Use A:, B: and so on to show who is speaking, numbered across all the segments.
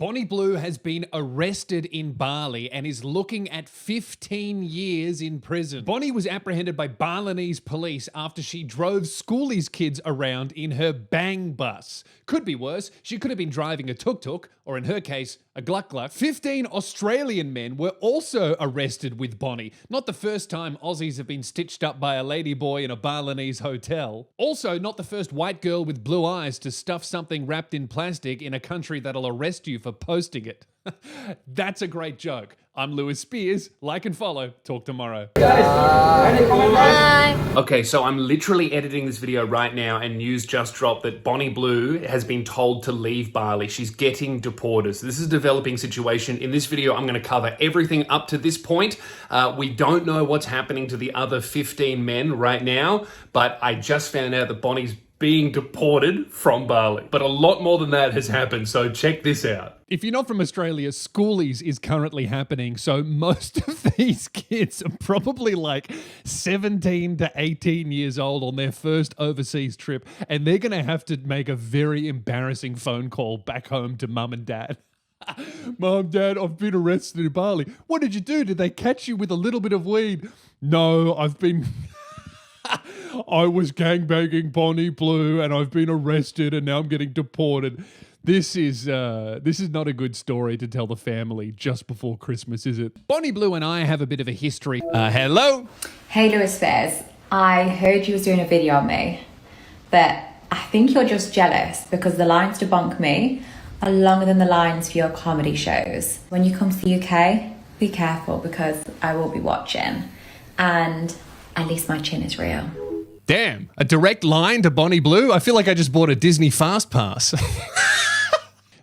A: Bonnie Blue has been arrested in Bali and is looking at 15 years in prison. Bonnie was apprehended by Balinese police after she drove schoolies kids around in her bang bus. Could be worse, she could have been driving a tuk-tuk, or in her case, a gluck-gluck. 15 Australian men were also arrested with Bonnie. Not the first time Aussies have been stitched up by a ladyboy in a Balinese hotel. Also, not the first white girl with blue eyes to stuff something wrapped in plastic in a country that'll arrest you for posting it. That's a great joke. I'm Lewis Spears. Like and follow. Talk tomorrow.
B: Bye.
C: Okay, so I'm literally editing this video right now and news just dropped that Bonnie Blue has been told to leave Bali. She's getting deported. So this is a developing situation. In this video, I'm going to cover everything up to this point. We don't know what's happening to the other 15 men right now, but I just found out that Bonnie's being deported from Bali. But a lot more than that has happened, so check this out.
A: If you're not from Australia, schoolies is currently happening. So most of these kids are probably like 17 to 18 years old on their first overseas trip. And they're going to have to make a very embarrassing phone call back home to mum and dad. Mom, Dad, I've been arrested in Bali. What did you do? Did they catch you with a little bit of weed? No, I've been... I was gangbanging Bonnie Blue and I've been arrested and now I'm getting deported. This is not a good story to tell the family just before Christmas, is it? Bonnie Blue and I have a bit of a history. Hello?
B: Hey Lewis Spears, I heard you was doing a video on me, but I think you're just jealous because the lines to bonk me are longer than the lines for your comedy shows. When you come to the UK, be careful because I will be watching, and at least my chin is real.
A: Damn, a direct line to Bonnie Blue? I feel like I just bought a Disney Fast Pass.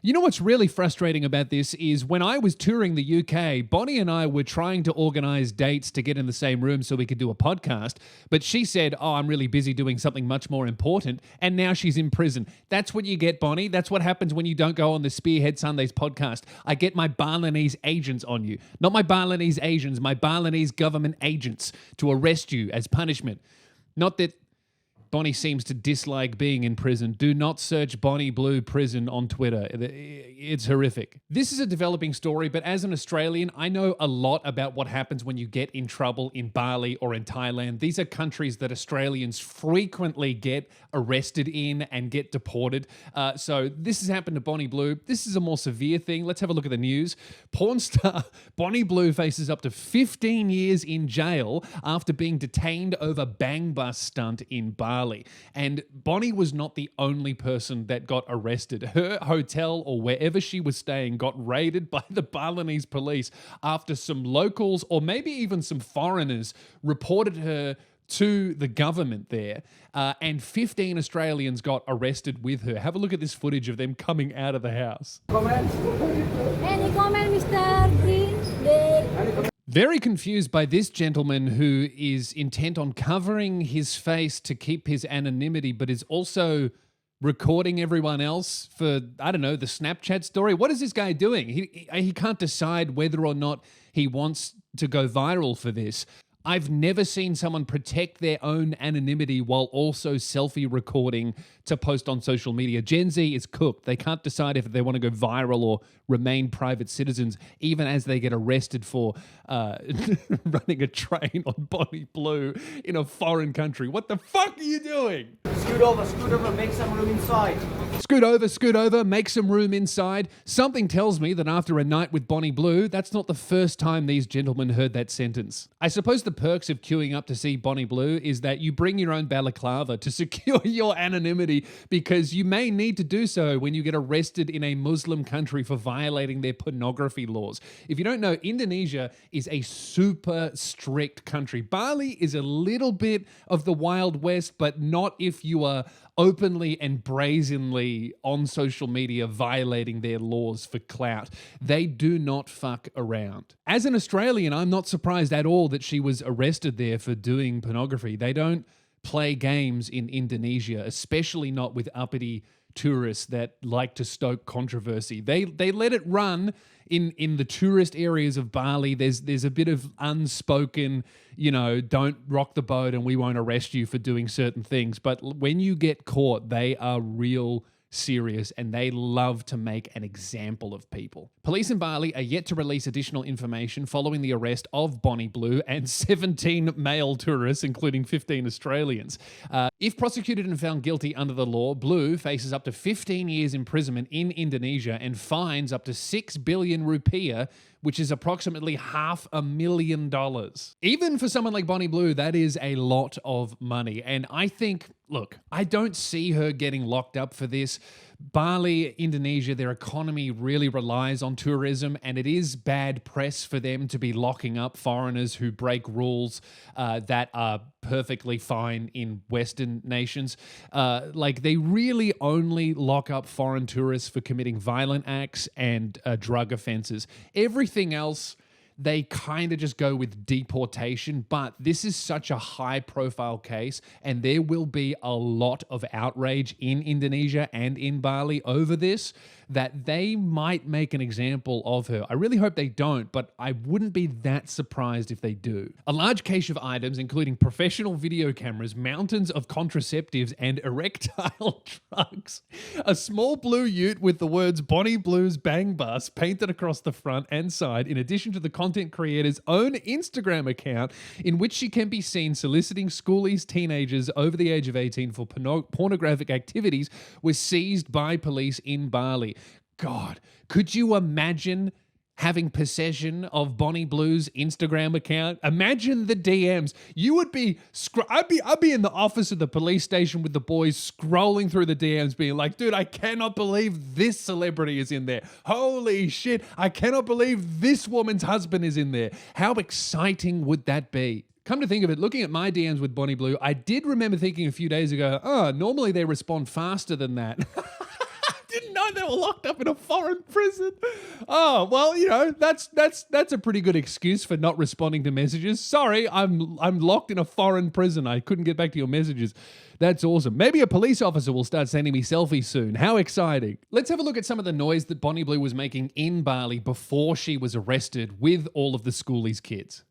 A: You know what's really frustrating about this is when I was touring the UK, Bonnie and I were trying to organize dates to get in the same room so we could do a podcast, but she said, oh, I'm really busy doing something much more important, and now she's in prison. That's what you get, Bonnie. That's what happens when you don't go on the Spearhead Sundays podcast. I get my Balinese agents on you. Not my Balinese Asians, my Balinese government agents to arrest you as punishment. Not that Bonnie seems to dislike being in prison. Do not search Bonnie Blue prison on Twitter. It's horrific. This is a developing story, but as an Australian, I know a lot about what happens when you get in trouble in Bali or in Thailand. These are countries that Australians frequently get arrested in and get deported. So this has happened to Bonnie Blue. This is a more severe thing. Let's have a look at the news. Porn star Bonnie Blue faces up to 15 years in jail after being detained over bang bus stunt in Bali. And Bonnie was not the only person that got arrested. Her hotel or wherever she was staying got raided by the Balinese police after some locals or maybe even some foreigners reported her to the government there, and 15 Australians got arrested with her. Have a look at this footage of them coming out of the house.
D: Any comment, Mr. Green?
A: Very confused by this gentleman who is intent on covering his face to keep his anonymity, but is also recording everyone else for, I don't know, the Snapchat story. What is this guy doing? He can't decide whether or not he wants to go viral for this. I've never seen someone protect their own anonymity while also selfie recording to post on social media. Gen Z is cooked. They can't decide if they want to go viral or remain private citizens, even as they get arrested for running a train on Bonnie Blue in a foreign country. What the fuck are you doing?
E: Scoot over, make some room inside.
A: Scoot over, make some room inside. Something tells me that after a night with Bonnie Blue, that's not the first time these gentlemen heard that sentence. I suppose the perks of queuing up to see Bonnie Blue is that you bring your own balaclava to secure your anonymity because you may need to do so when you get arrested in a Muslim country for violating their pornography laws. If you don't know, Indonesia is a super strict country. Bali is a little bit of the Wild West, but not if you are openly and brazenly on social media violating their laws for clout. They do not fuck around. As an Australian, I'm not surprised at all that she was arrested there for doing pornography. They don't play games in Indonesia, especially not with uppity tourists that like to stoke controversy. They let it run in the tourist areas of Bali. There's a bit of unspoken, don't rock the boat and we won't arrest you for doing certain things. But when you get caught, they are real serious, and they love to make an example of people. Police in Bali are yet to release additional information following the arrest of Bonnie Blue and 17 male tourists, including 15 Australians. If prosecuted and found guilty under the law, Blue faces up to 15 years imprisonment in Indonesia and fines up to 6 billion rupiah, which is approximately $500,000. Even for someone like Bonnie Blue, that is a lot of money. And I think, look, I don't see her getting locked up for this. Bali, Indonesia, their economy really relies on tourism, and it is bad press for them to be locking up foreigners who break rules that are perfectly fine in Western nations. Like, they really only lock up foreign tourists for committing violent acts and drug offenses. Everything else, they kind of just go with deportation, but this is such a high-profile case, and there will be a lot of outrage in Indonesia and in Bali over this, that they might make an example of her. I really hope they don't, but I wouldn't be that surprised if they do. A large cache of items, including professional video cameras, mountains of contraceptives, and erectile drugs. A small blue ute with the words Bonnie Blue's Bang Bus painted across the front and side, in addition to the content creator's own Instagram account, in which she can be seen soliciting schoolies, teenagers over the age of 18 for pornographic activities, was seized by police in Bali. God, could you imagine having possession of Bonnie Blue's Instagram account? Imagine the DMs. You would be, I'd be in the office of the police station with the boys scrolling through the DMs being like, dude, I cannot believe this celebrity is in there. Holy shit, I cannot believe this woman's husband is in there. How exciting would that be? Come to think of it, looking at my DMs with Bonnie Blue, I did remember thinking a few days ago, oh, normally they respond faster than that. Didn't know they were locked up in a foreign prison. Oh, well, you know, that's a pretty good excuse for not responding to messages. Sorry, I'm locked in a foreign prison. I couldn't get back to your messages. That's awesome. Maybe a police officer will start sending me selfies soon. How exciting. Let's have a look at some of the noise that Bonnie Blue was making in Bali before she was arrested with all of the schoolies' kids.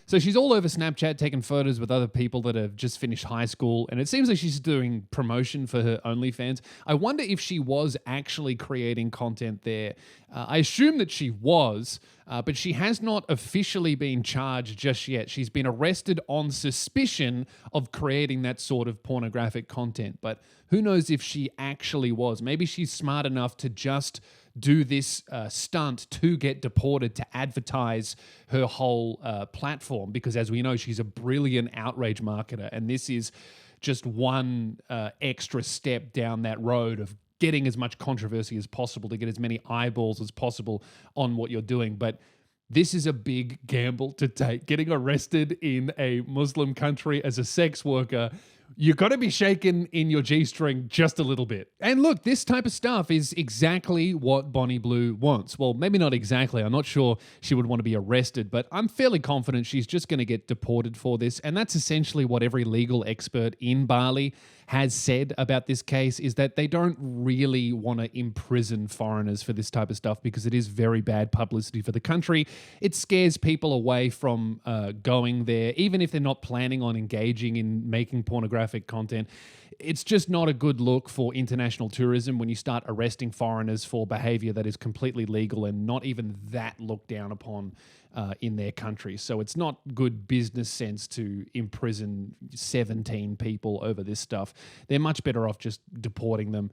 A: So she's all over Snapchat taking photos with other people that have just finished high school, and it seems like she's doing promotion for her OnlyFans. I wonder if she was actually creating content there. I assume that she was, but she has not officially been charged just yet. She's been arrested on suspicion of creating that sort of pornographic content, but who knows if she actually was. Maybe she's smart enough to just do this stunt to get deported, to advertise her whole platform, because as we know, she's a brilliant outrage marketer, and this is just one extra step down that road of getting as much controversy as possible to get as many eyeballs as possible on what you're doing. But this is a big gamble to take. Getting arrested in a Muslim country as a sex worker, you've got to be shaken in your G-string just a little bit. And look, this type of stuff is exactly what Bonnie Blue wants. Well, maybe not exactly. I'm not sure she would want to be arrested, but I'm fairly confident she's just going to get deported for this. And that's essentially what every legal expert in Bali has said about this case, is that they don't really want to imprison foreigners for this type of stuff because it is very bad publicity for the country. It scares people away from going there, even if they're not planning on engaging in making pornographic content. It's just not a good look for international tourism when you start arresting foreigners for behavior that is completely legal and not even that looked down upon in their country. So it's not good business sense to imprison 17 people over this stuff. They're much better off just deporting them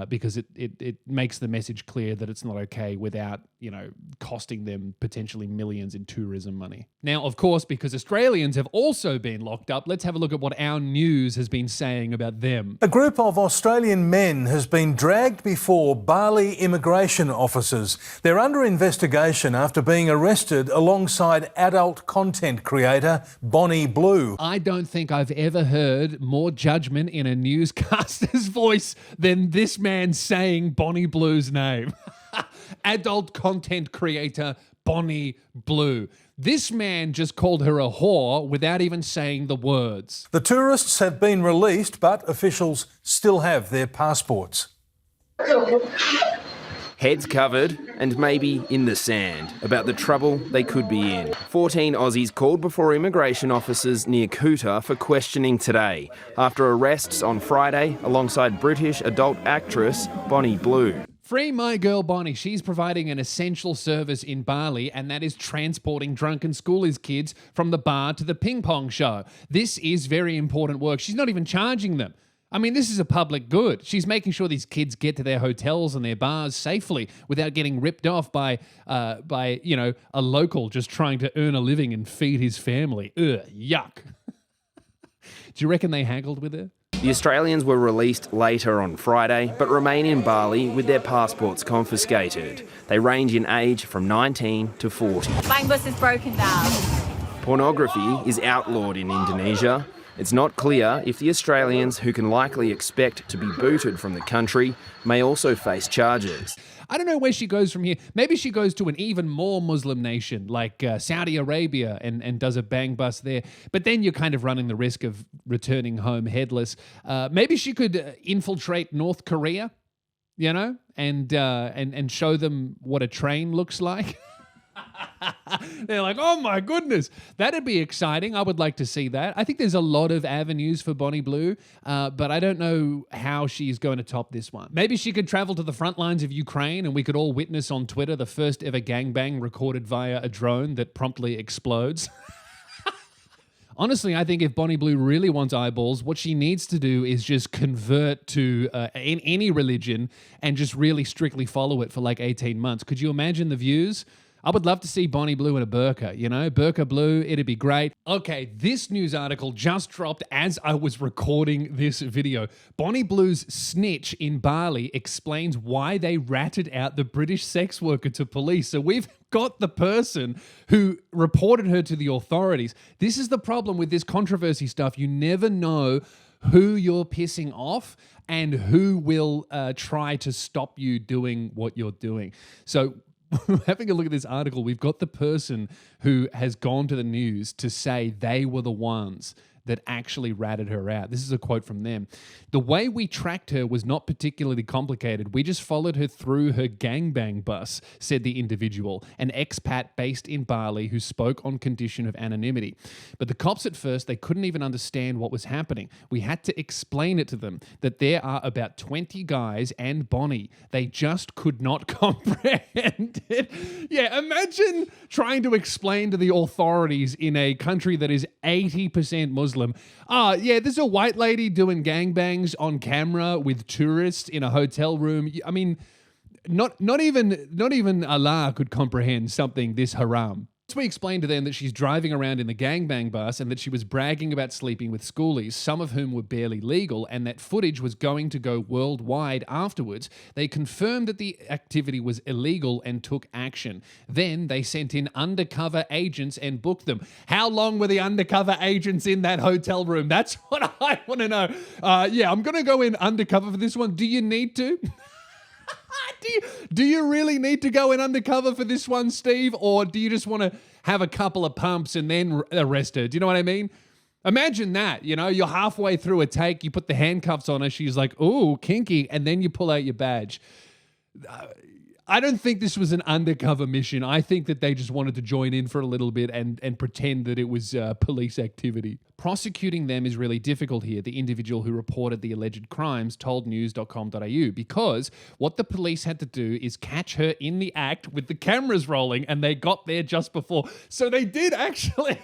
A: because it makes the message clear that it's not okay without, you know, costing them potentially millions in tourism money. Now, of course, because Australians have also been locked up, let's have a look at what our news has been saying about them.
F: A group of Australian men has been dragged before Bali immigration officers. They're under investigation after being arrested alongside adult content creator Bonnie Blue.
A: I don't think I've ever heard more judgment in a newscaster's voice than this man saying Bonnie Blue's name. Adult content creator Bonnie Blue. This man just called her a whore without even saying the words.
F: The tourists have been released, but officials still have their passports.
G: Heads covered and maybe in the sand about the trouble they could be in. 14 Aussies called before immigration officers near Kuta for questioning today after arrests on Friday alongside British adult actress Bonnie Blue.
A: Free my girl Bonnie. She's providing an essential service in Bali, and that is transporting drunken schoolies kids from the bar to the ping pong show. This is very important work. She's not even charging them. I mean, this is a public good. She's making sure these kids get to their hotels and their bars safely without getting ripped off by a local just trying to earn a living and feed his family. Ugh, yuck. Do you reckon they haggled with her?
G: The Australians were released later on Friday, but remain in Bali with their passports confiscated. They range in age from 19 to 40.
H: My bus is broken down.
G: Pornography is outlawed in Indonesia. It's not clear if the Australians, who can likely expect to be booted from the country, may also face charges.
A: I don't know where she goes from here. Maybe she goes to an even more Muslim nation like Saudi Arabia and does a bang bus there. But then you're kind of running the risk of returning home headless. Maybe she could infiltrate North Korea, and show them what a train looks like. They're like, oh my goodness, that'd be exciting. I would like to see that. I think there's a lot of avenues for Bonnie Blue, but I don't know how she's going to top this one. Maybe she could travel to the front lines of Ukraine and we could all witness on Twitter the first ever gangbang recorded via a drone that promptly explodes. Honestly, I think if Bonnie Blue really wants eyeballs, what she needs to do is just convert to in any religion and just really strictly follow it for like 18 months. Could you imagine the views? I would love to see Bonnie Blue in a burqa, burqa blue, it'd be great. Okay, this news article just dropped as I was recording this video. Bonnie Blue's snitch in Bali explains why they ratted out the British sex worker to police. So we've got the person who reported her to the authorities. This is the problem with this controversy stuff. You never know who you're pissing off and who will try to stop you doing what you're doing. So having a look at this article, we've got the person who has gone to the news to say they were the ones that actually ratted her out. This is a quote from them. The way we tracked her was not particularly complicated. We just followed her through her gangbang bus, said the individual, an expat based in Bali who spoke on condition of anonymity. But the cops at first, they couldn't even understand what was happening. We had to explain it to them that there are about 20 guys and Bonnie. They just could not comprehend it. Yeah, imagine trying to explain to the authorities in a country that is 80% Muslim. There's a white lady doing gangbangs on camera with tourists in a hotel room. I mean, not even Allah could comprehend something this haram. Once we explained to them that she's driving around in the gangbang bus and that she was bragging about sleeping with schoolies, some of whom were barely legal, and that footage was going to go worldwide afterwards, they confirmed that the activity was illegal and took action. Then they sent in undercover agents and booked them. How long were the undercover agents in that hotel room? That's what I want to know. I'm going to go in undercover for this one. Do you need to? Do you really need to go in undercover for this one, Steve? Or do you just want to have a couple of pumps and then arrest her? Do you know what I mean? Imagine that, you're halfway through a take, you put the handcuffs on her, she's like, ooh, kinky, and then you pull out your badge. I don't think this was an undercover mission. I think that they just wanted to join in for a little bit and pretend that it was police activity. Prosecuting them is really difficult here, the individual who reported the alleged crimes told news.com.au, because what the police had to do is catch her in the act with the cameras rolling, and they got there just before. So they did actually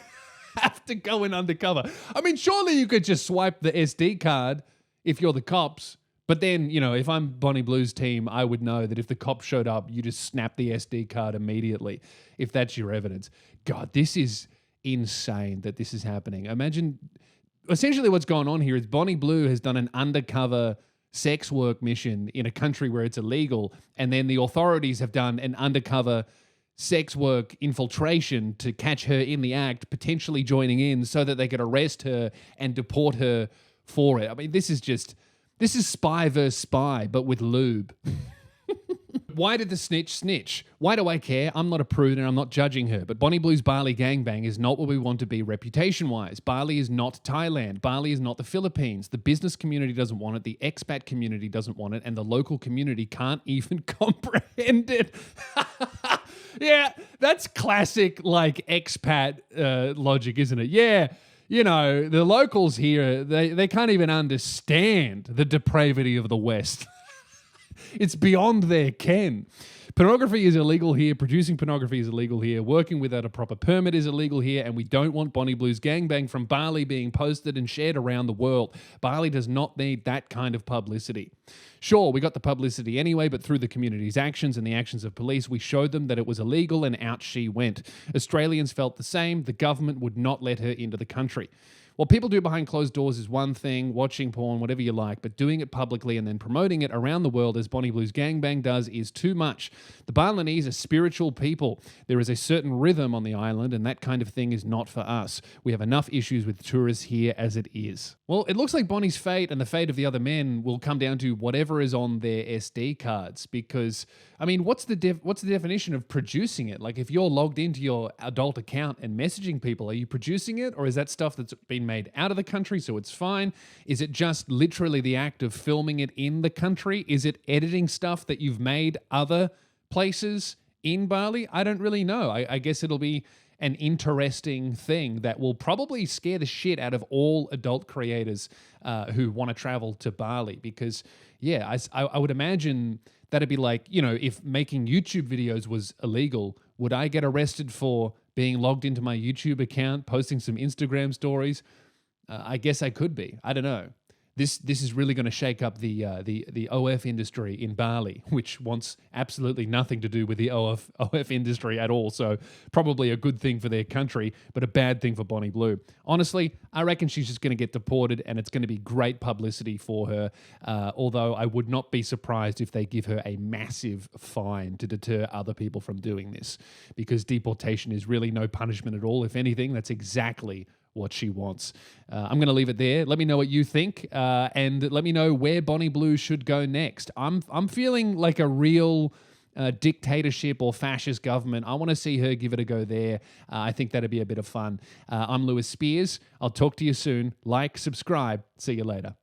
A: have to go in undercover. I mean, surely you could just swipe the SD card if you're the cops. But then, if I'm Bonnie Blue's team, I would know that if the cops showed up, you just snap the SD card immediately, if that's your evidence. God, this is insane that this is happening. Imagine, essentially what's going on here is Bonnie Blue has done an undercover sex work mission in a country where it's illegal, and then the authorities have done an undercover sex work infiltration to catch her in the act, potentially joining in so that they could arrest her and deport her for it. I mean, this is spy versus spy, but with lube. Why did the snitch? Why do I care? I'm not a prude and I'm not judging her. But Bonnie Blue's Bali gangbang is not what we want to be reputation-wise. Bali is not Thailand. Bali is not the Philippines. The business community doesn't want it. The expat community doesn't want it. And the local community can't even comprehend it. Yeah, that's classic, like, expat logic, isn't it? Yeah, you know, the locals here, they can't even understand the depravity of the West. It's beyond their ken. Pornography is illegal here. Producing pornography is illegal here. Working without a proper permit is illegal here. And we don't want Bonnie Blue's gangbang from Bali being posted and shared around the world. Bali does not need that kind of publicity. Sure, we got the publicity anyway, but through the community's actions and the actions of police, we showed them that it was illegal and out she went. Australians felt the same. The government would not let her into the country. What people do behind closed doors is one thing, watching porn, whatever you like, but doing it publicly and then promoting it around the world as Bonnie Blue's gangbang does is too much. The Balinese are spiritual people. There is a certain rhythm on the island, and that kind of thing is not for us. We have enough issues with tourists here as it is. Well, it looks like Bonnie's fate and the fate of the other men will come down to whatever is on their SD cards, because, I mean, what's the definition of producing it? Like, if you're logged into your adult account and messaging people, are you producing it, or is that stuff that's been made out of the country, so it's fine? Is it just literally the act of filming it in the country? Is it editing stuff that you've made other places in Bali? I don't really know. I guess it'll be an interesting thing that will probably scare the shit out of all adult creators who want to travel to Bali, because, yeah, I would imagine that'd be like, you know, if making YouTube videos was illegal, would I get arrested for being logged into my YouTube account, posting some Instagram stories? I guess I could be. I don't know. This is really going to shake up the OF industry in Bali, which wants absolutely nothing to do with the OF industry at all. So probably a good thing for their country, but a bad thing for Bonnie Blue. Honestly, I reckon she's just going to get deported, and it's going to be great publicity for her. Although I would not be surprised if they give her a massive fine to deter other people from doing this, because deportation is really no punishment at all. If anything, that's exactly what she wants. I'm going to leave it there. Let me know what you think, and let me know where Bonnie Blue should go next. I'm feeling like a real dictatorship or fascist government. I want to see her give it a go there. I think that'd be a bit of fun. I'm Lewis Spears. I'll talk to you soon. Like, subscribe. See you later.